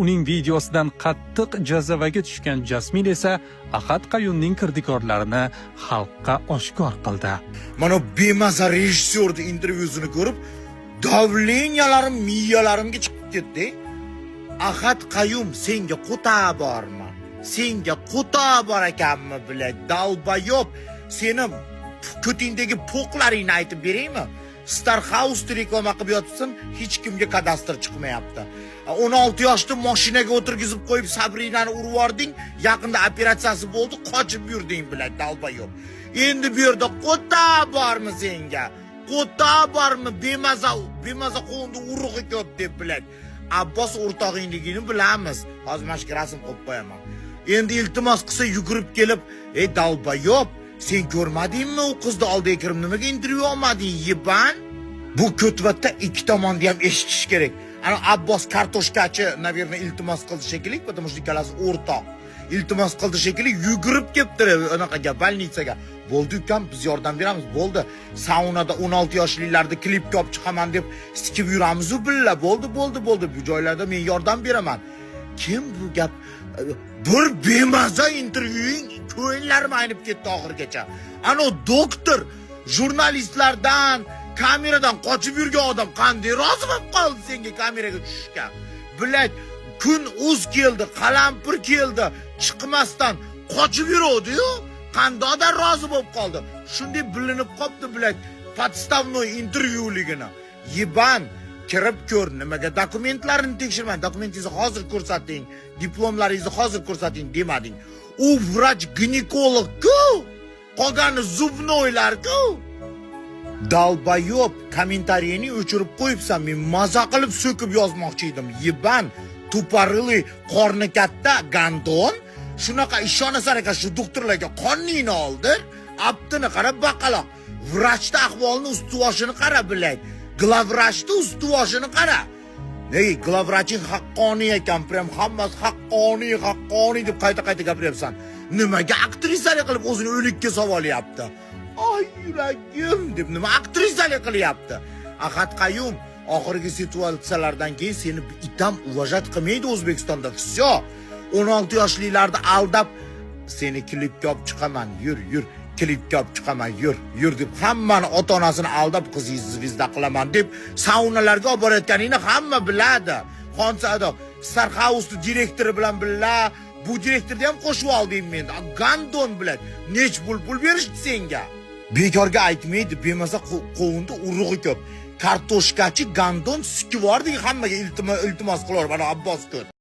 Uning videosidan qattiq jazavaga tushgan Jasmin esa Ahad Qayumning kirdikorlarini xalqqa oshkor qildi. Mana bemaza rejissyorning intervyusini ko'rib, davleniyalarim miyalarimga chiqib ketdi. Ahad Qayum senga quta bormi? Senga quta bor ekanmi, bilay, dalbayob. Seni ko'tingdagi po'qlaringni aytib beraymi? Star House reklama qilib yotibsan, hech kimga kadastr chiqmayapti. 16 yoshda mashinaga o'tirgizib qo'yib Sabrinani urib yording, yaqinda operatsiyasi bo'ldi, qochib yurding, bilay, dalbayob. Endi bu yerda quta bormi senga? Quta bormi? Bemaza qo'ndi urug'i ko'p deb, bilay. Abbos o'rtog'ingligini bilamiz. Hozir mashq rasm qo'yib qo'yaman. Endi iltimos qilsa yugurib kelib, "Ey dalbayob, sen ko'rmadingmi u qizni oldiga kirib nimaga intervyu olmading, yiban?" Bu ko'tvatda ikki tomonni ham eshitish kerak. Ana Abbos kartoshkachi, naverno, iltimos qildi shekilli, потому что ikkalasi o'rtoq. Iltimos qildi shekilli, yugurib ketdi anaqaga, больницаga. Bo'ldi ukam, biz yordam beramiz, bo'ldi. Saunada 16 yoshlilarni klipga olib chiqaman deb sikib yuramiz-ku billa. Bo'ldi. Bu joylarda men yordam beraman. Kim bu gap? Bir bemaza intervyuing ko'nglarim aynib ketdi oxirgacha. Ana doktor, jurnalistlardan, kameradan qochib yurgan odam qanday rozi bo'lib qoldi senga kameraga tushishga? Bilak, kun o'z keldi, qalampir keldi, chiqmasdan qochib yurdi-yu, qandoqdan rozi bo'lib qoldi. Shunday bilinib qopti, bilak, podstavnoy intervyuligini. Yiban, kirib ko'r, nimaga dokumentlarini tekshirmang, dokumentingizni hozir ko'rsating, diplomlaringizni hozir ko'rsating demading. U vrach ginekolog-ku, qolgani zubnoylar-ku. Dalbayob, kommentariyini o'chirib qo'yibsan, men maza qilib so'kib yozmoqchi edim. Yiban, tuparili, qorni katta, gandon, shunaqa ishonasan ekan shu doktorlarga qoningni oldir, aptini qarab baqaloq. Vrachda ahvolni ustuvoshini qara, bilay. Glavvrachni ustuvoshini qara. Ney, glavvraching haqqoniy ekan, prям hammasi haqqoniy deb qayta gapiryapsan. Nimaga aktrisalik qilib o'zini o'likka savolyapti? Ay yuragim deb nima aktrisalik qilyapti? Ahad Qayum oxirgi situatsiyalardan keyin seni itam uvajat qilmaydi O'zbekistonda. Всё. 16 yoshlilarni aldab seni klipga olib chiqaman, yur. Klipga olib chiqaman, yur deb hammani ota-onasini aldab qizingizni zvizda qilaman deb saunalarga olib borayotganingni hamma biladi. Xonsado Star House'ning direktori bilan billa, bu direktorni ham qo'shib olding menda. Gandon bilan nech pul berishdi senga? Bekorga aytmaydi, bemaza qo'vindi urug'i ko'p. Kartoshkachi gandon sikivording hammaga iltimos qilar, mana Abbos ko'r.